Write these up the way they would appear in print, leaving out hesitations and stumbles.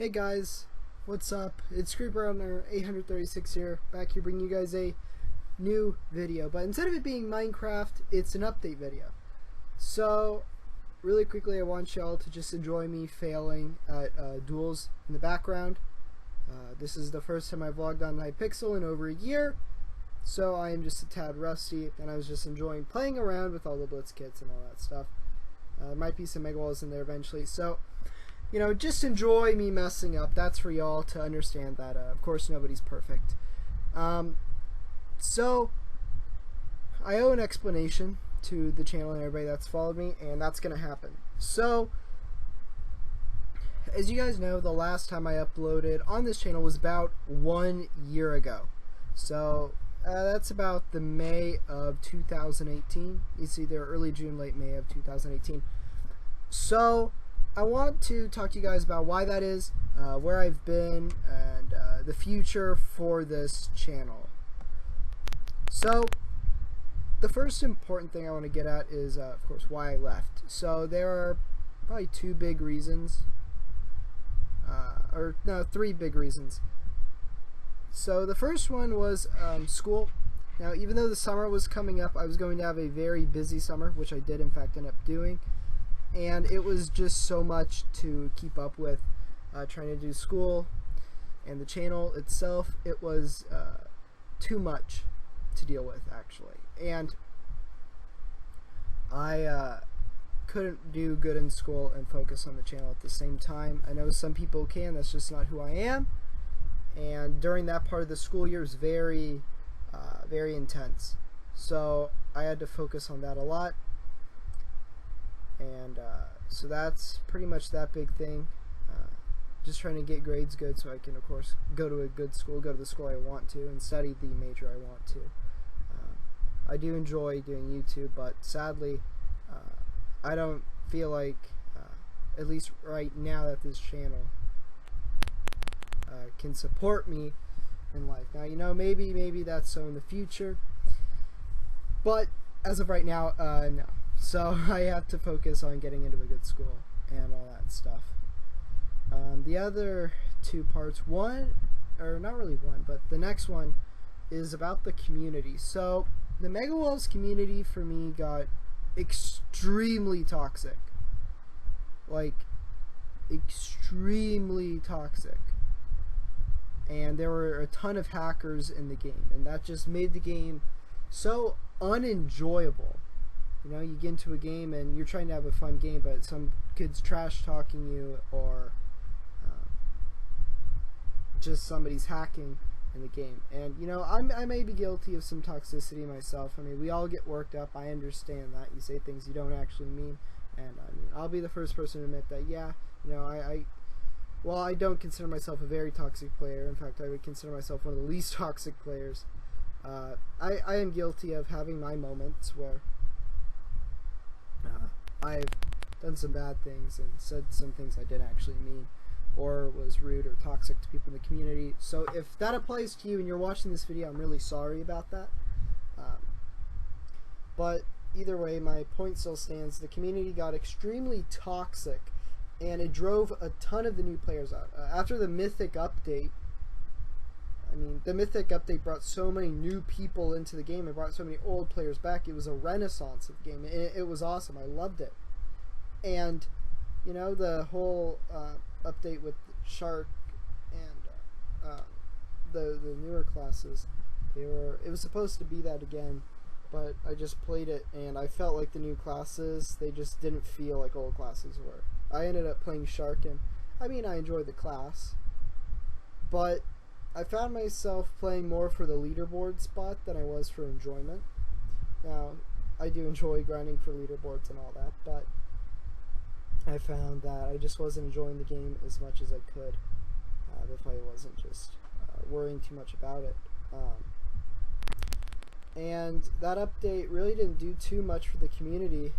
Hey guys, what's up? It's Creeper 836 here, back here bringing you guys a new video. But instead of it being Minecraft, it's an update video. So, really quickly, I want y'all to just enjoy me failing at duels in the background. This is the first time I've logged on Hypixel in over a year, so I am just a tad rusty, and I was just enjoying playing around with all the Blitz kits and all that stuff. There might be some Mega Walls in there eventually, so just enjoy me messing up. That's for y'all to understand that, of course, nobody's perfect. So, I owe an explanation to the channel and everybody that's followed me, and that's going to happen. So, as you guys know, the last time I uploaded on this channel was about 1 year ago. So, that's about the May of 2018. It's either early June, late May of 2018. So, I want to talk to you guys about why that is, where I've been, and the future for this channel. So, the first important thing I want to get at is, of course, why I left. So, there are probably two big reasons, or no, three big reasons. So, the first one was school. Now, even though the summer was coming up, I was going to have a very busy summer, which I did, in fact, end up doing. And it was just so much to keep up with, trying to do school and the channel itself. It was too much to deal with, actually. And I couldn't do good in school and focus on the channel at the same time. I know some people can, that's just not who I am. And during that part of the school year, it was very, very intense. So I had to focus on that a lot. And so that's pretty much that big thing. Just trying to get grades good so I can, of course, go to a good school, go to the school I want to, and study the major I want to. I do enjoy doing YouTube, but sadly, I don't feel like, at least right now, that this channel can support me in life. Now, maybe that's so in the future, but as of right now, no. So I have to focus on getting into a good school and all that stuff. The other two parts, one, or not really one, but the next one is about the community. So the Mega Walls community for me got extremely toxic. Like, extremely toxic. And there were a ton of hackers in the game, and that just made the game so unenjoyable. You get into a game and you're trying to have a fun game, but some kid's trash talking you, or just somebody's hacking in the game. And I may be guilty of some toxicity myself. I mean, we all get worked up. I understand that. You say things you don't actually mean, and I mean, I'll be the first person to admit that. Yeah, I don't consider myself a very toxic player. In fact, I would consider myself one of the least toxic players. I am guilty of having my moments where I've done some bad things and said some things I didn't actually mean, or was rude or toxic to people in the community. So if that applies to you and you're watching this video, I'm really sorry about that. But either way, my point still stands. The community got extremely toxic, and it drove a ton of the new players out. After the Mythic update, the Mythic update brought so many new people into the game. It brought so many old players back. It was a renaissance of the game. It was awesome. I loved it. And, the whole update with Shark and the newer classes, it was supposed to be that again, but I just played it, and I felt like the new classes, they just didn't feel like old classes were. I ended up playing Shark, and, I enjoyed the class, but I found myself playing more for the leaderboard spot than I was for enjoyment. Now, I do enjoy grinding for leaderboards and all that, but I found that I just wasn't enjoying the game as much as I could if I wasn't just worrying too much about it. And that update really didn't do too much for the community,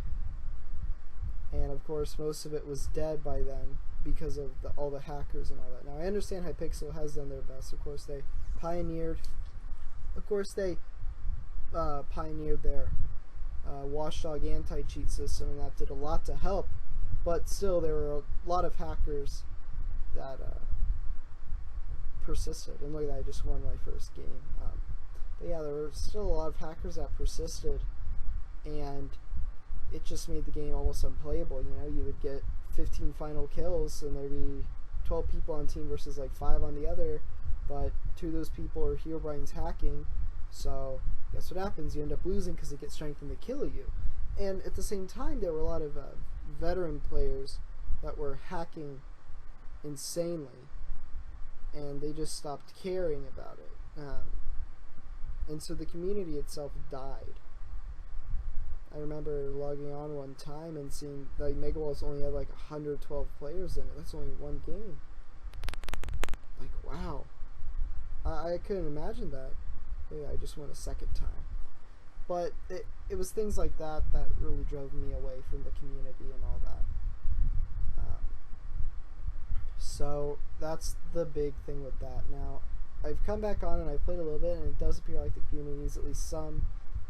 and of course most of it was dead by then, because of all the hackers and all that. Now, I understand Hypixel has done their best. Of course, they pioneered their Watchdog anti-cheat system, and that did a lot to help. But still, there were a lot of hackers that persisted. And look at that, I just won my first game. But yeah, there were still a lot of hackers that persisted, and it just made the game almost unplayable. You know, you would get 15 final kills, and there'd be 12 people on team versus like 5 on the other, but 2 of those people are Herobrine's hacking, so guess what happens? You end up losing because they get strengthened to kill you. And at the same time, there were a lot of veteran players that were hacking insanely, and they just stopped caring about it. And so the community itself died. I remember logging on one time and seeing like Mega Walls only had like 112 players in it. That's only one game. Like, wow. I couldn't imagine that. Maybe I just went a second time. But it was things like that that really drove me away from the community and all that. So that's the big thing with that. Now, I've come back on and I've played a little bit, and it does appear like the community is at least some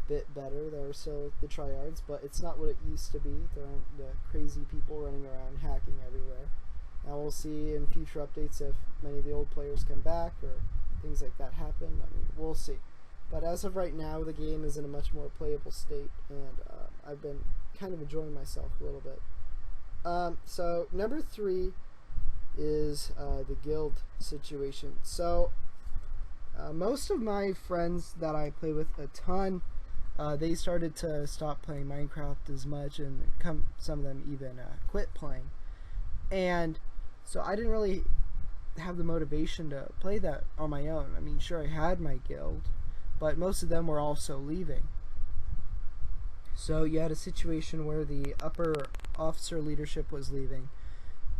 bit better. There are still the tryhards, but it's not what it used to be. There aren't the crazy people running around hacking everywhere. Now we'll see in future updates if many of the old players come back or things like that happen. I mean, we'll see. But as of right now, the game is in a much more playable state, and I've been kind of enjoying myself a little bit. So number 3 is the guild situation. So most of my friends that I play with a ton, they started to stop playing Minecraft as much, and some of them even quit playing. And so I didn't really have the motivation to play that on my own. I mean, sure, I had my guild, but most of them were also leaving. So you had a situation where the upper officer leadership was leaving,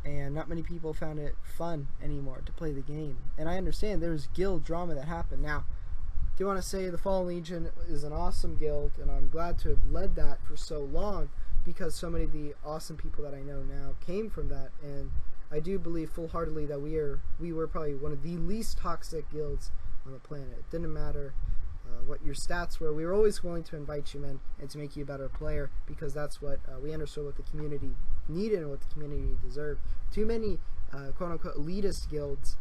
and not many people found it fun anymore to play the game. And I understand there's guild drama that happened. Now, I do want to say the Fallen Legion is an awesome guild, and I'm glad to have led that for so long, because so many of the awesome people that I know now came from that. And I do believe full-heartedly that we were probably one of the least toxic guilds on the planet. It didn't matter what your stats were. We were always willing to invite you in and to make you a better player, because that's what we understood what the community needed and what the community deserved. Too many quote-unquote elitist guilds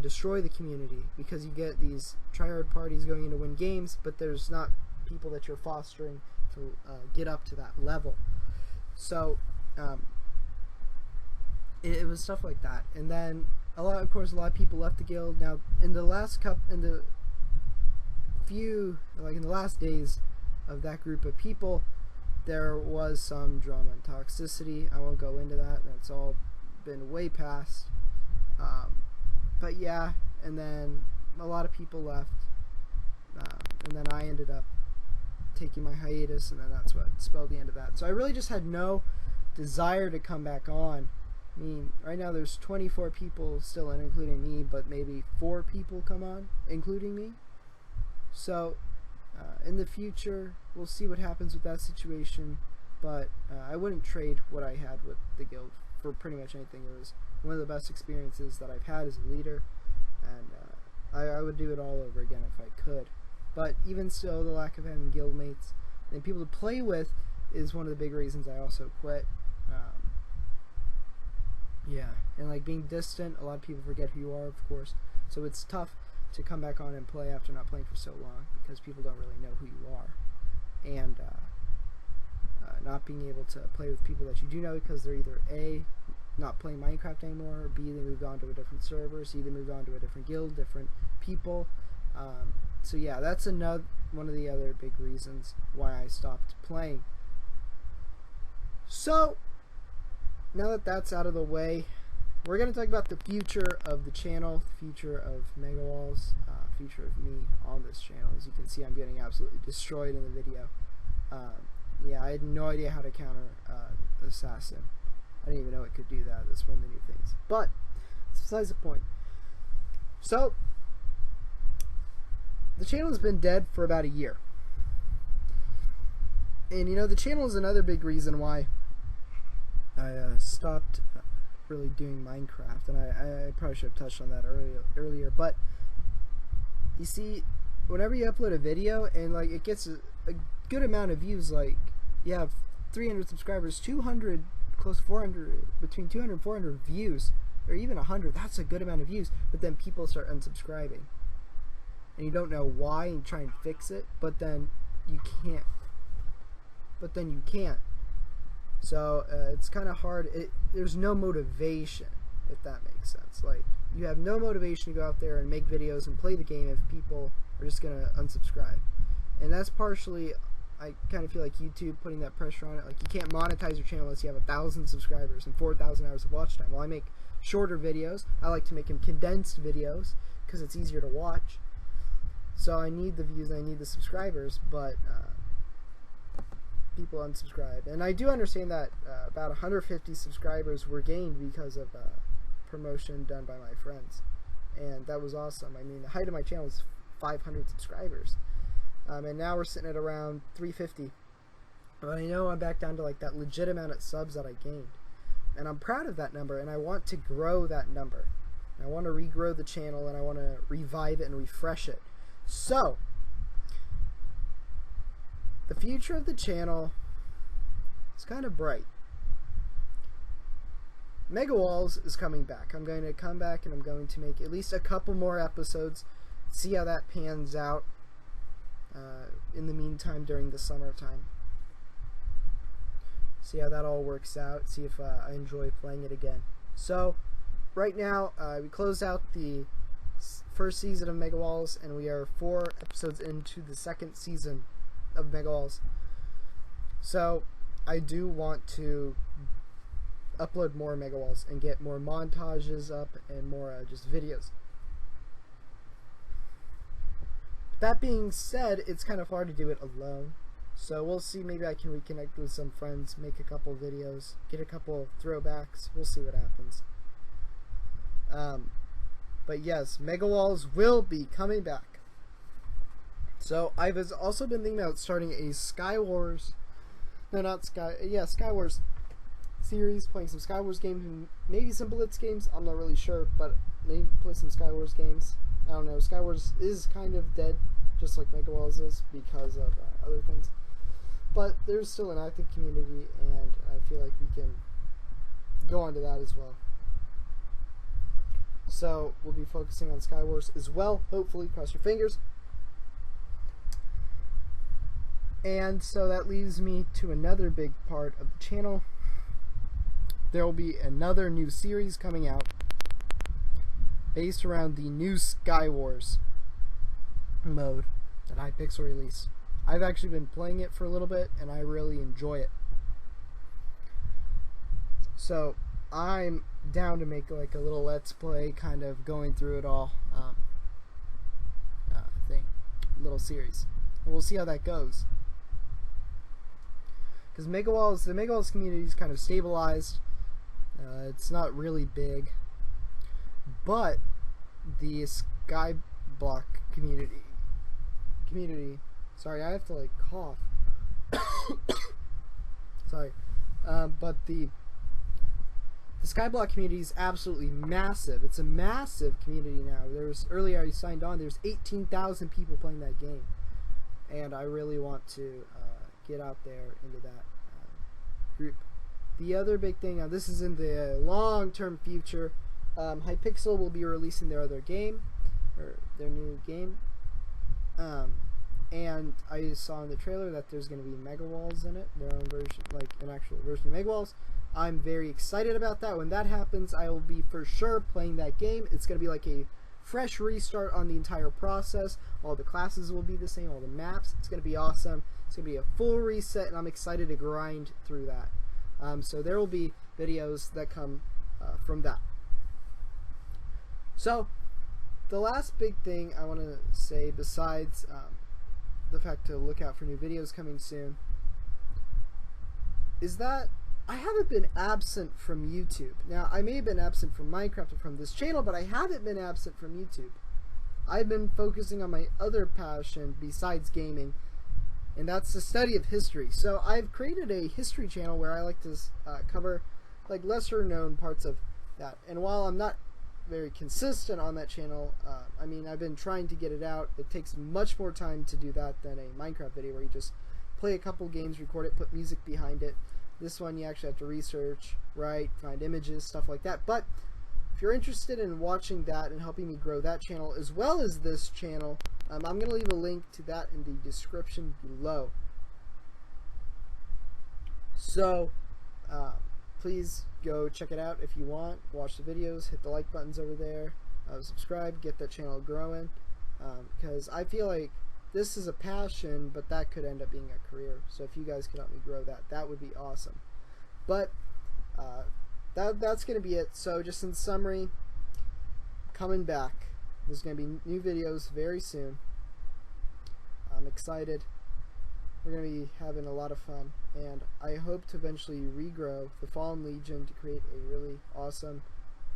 destroy the community, because you get these tryhard parties going in to win games, but there's not people that you're fostering to get up to that level. So it was stuff like that. And then of course a lot of people left the guild. Now in the last in the last days of that group of people, there was some drama and toxicity. I won't go into that. That's all been way past. But yeah, and then a lot of people left, and then I ended up taking my hiatus, and then that's what spelled the end of that. So I really just had no desire to come back on. I mean, right now there's 24 people still in, including me, but maybe 4 people come on, including me. So in the future, we'll see what happens with that situation, but I wouldn't trade what I had with the guild for pretty much anything. It was one of the best experiences that I've had as a leader, and I would do it all over again if I could. But even still, the lack of having guild mates and people to play with is one of the big reasons I also quit. Yeah, and like being distant, a lot of people forget who you are, of course, so it's tough to come back on and play after not playing for so long, because people don't really know who you are. And not being able to play with people that you do know, because they're either A, not playing Minecraft anymore, or B, they moved on to a different server, C, they moved on to a different guild, different people. So yeah, that's one of the other big reasons why I stopped playing. So now that that's out of the way, we're going to talk about the future of the channel, the future of Mega Walls, future of me on this channel. As you can see, I'm getting absolutely destroyed in the video. Yeah, I had no idea how to counter Assassin. I didn't even know it could do that. That's one of the new things. But it's besides the point. So the channel has been dead for about a year. And you know, the channel is another big reason why I stopped really doing Minecraft, and I probably should have touched on that earlier. But you see, whenever you upload a video and like it gets a good amount of views, like you have 300 subscribers, 200, close to 400, between 200 and 400 views, or even 100, that's a good amount of views, but then people start unsubscribing. And you don't know why, and you try and fix it, but then you can't. So it's kind of hard. There's no motivation, if that makes sense. Like, you have no motivation to go out there and make videos and play the game if people are just going to unsubscribe. And that's partially, I kind of feel like YouTube putting that pressure on it. Like, you can't monetize your channel unless you have 1,000 subscribers and 4,000 hours of watch time. Well, I make shorter videos. I like to make them condensed videos because it's easier to watch. So I need the views, I need the subscribers, but people unsubscribe. And I do understand that about 150 subscribers were gained because of promotion done by my friends. And that was awesome. I mean, the height of my channel is 500 subscribers. And now we're sitting at around 350. But I know I'm back down to like that legit amount of subs that I gained. And I'm proud of that number, and I want to grow that number. And I want to regrow the channel, and I want to revive it and refresh it. So, the future of the channel is kind of bright. Mega Walls is coming back. I'm going to come back and I'm going to make at least a couple more episodes, see how that pans out in the meantime during the summertime. See how that all works out, see if I enjoy playing it again. So, right now, we closed out the first season of Mega Walls, and we are 4 episodes into the second season of Mega Walls. So, I do want to upload more Mega Walls and get more montages up and more just videos. That being said, it's kind of hard to do it alone. So we'll see, maybe I can reconnect with some friends, make a couple videos, get a couple throwbacks, we'll see what happens. But yes, Mega Walls will be coming back. So I've also been thinking about starting a Skywars, Skywars series, playing some Skywars games and maybe some Blitz games, I'm not really sure, but maybe play some Skywars games. I don't know, Skywars is kind of dead, just like Mega Walls is, because of other things. But there's still an active community, and I feel like we can go on to that as well. So we'll be focusing on Skywars as well, hopefully, cross your fingers. And so that leaves me to another big part of the channel. There will be another new series coming out based around the new Skywars mode that Hypixel released. I've actually been playing it for a little bit, and I really enjoy it. So I'm down to make like a little let's play, kind of going through it all little series, and we'll see how that goes. Because the Mega Walls community is kind of stabilized. It's not really big, but the Skyblock community. Sorry, I have to like cough. Sorry, but the Skyblock community is absolutely massive. It's a massive community now. Earlier I signed on. There's 18,000 people playing that game, and I really want to get out there into that group. The other big thing, this is in the long-term future. Hypixel will be releasing their other game, or their new game. And I saw in the trailer that there's going to be Mega Walls in it, their own version, like an actual version of Mega Walls. I'm very excited about that. When that happens, I will be for sure playing that game. It's going to be like a fresh restart on the entire process. All the classes will be the same, all the maps. It's going to be awesome. It's going to be a full reset, and I'm excited to grind through that. So there will be videos that come from that. So the last big thing I want to say, besides the fact to look out for new videos coming soon, is that I haven't been absent from YouTube. Now, I may have been absent from Minecraft and from this channel, but I haven't been absent from YouTube. I've been focusing on my other passion besides gaming, and that's the study of history. So I've created a history channel where I like to cover like lesser known parts of that. And while I'm not very consistent on that channel, I mean, I've been trying to get it out. It takes much more time to do that than a Minecraft video where you just play a couple games, record it, put music behind it. This one you actually have to research, write, find images, stuff like that. But if you're interested in watching that and helping me grow that channel as well as this channel, I'm going to leave a link to that in the description below. So please go check it out if you want. Watch the videos, hit the like buttons over there, subscribe, get that channel growing, because I feel like this is a passion, but that could end up being a career. So if you guys can help me grow that, that would be awesome. But that's going to be it. So just in summary, coming back. There's going to be new videos very soon. I'm excited. We're going to be having a lot of fun, and I hope to eventually regrow the Fallen Legion to create a really awesome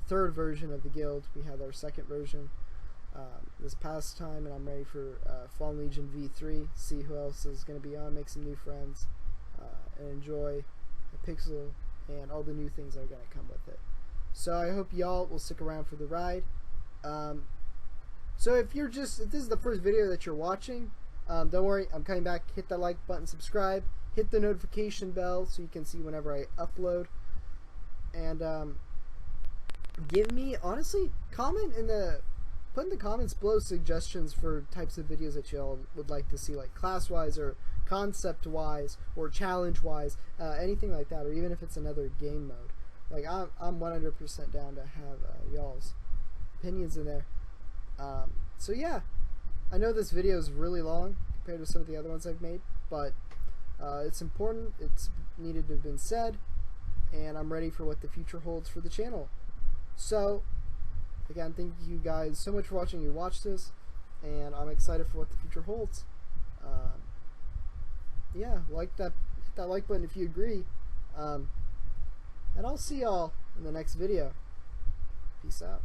third version of the guild. We had our second version this past time, and I'm ready for Fallen Legion V3, see who else is going to be on, make some new friends, and enjoy Hypixel and all the new things that are going to come with it. So I hope y'all will stick around for the ride. So if this is the first video that you're watching, don't worry, I'm coming back. Hit that like button, subscribe, hit the notification bell so you can see whenever I upload, and give me, honestly, put in the comments below suggestions for types of videos that y'all would like to see, like class-wise or concept-wise or challenge-wise, anything like that, or even if it's another game mode. Like, I'm 100% down to have y'all's opinions in there. So yeah, I know this video is really long compared to some of the other ones I've made, but it's important, it's needed to have been said, and I'm ready for what the future holds for the channel. So again, thank you guys so much for watching. You watched this, and I'm excited for what the future holds. Yeah, hit that like button if you agree, and I'll see y'all in the next video. Peace out.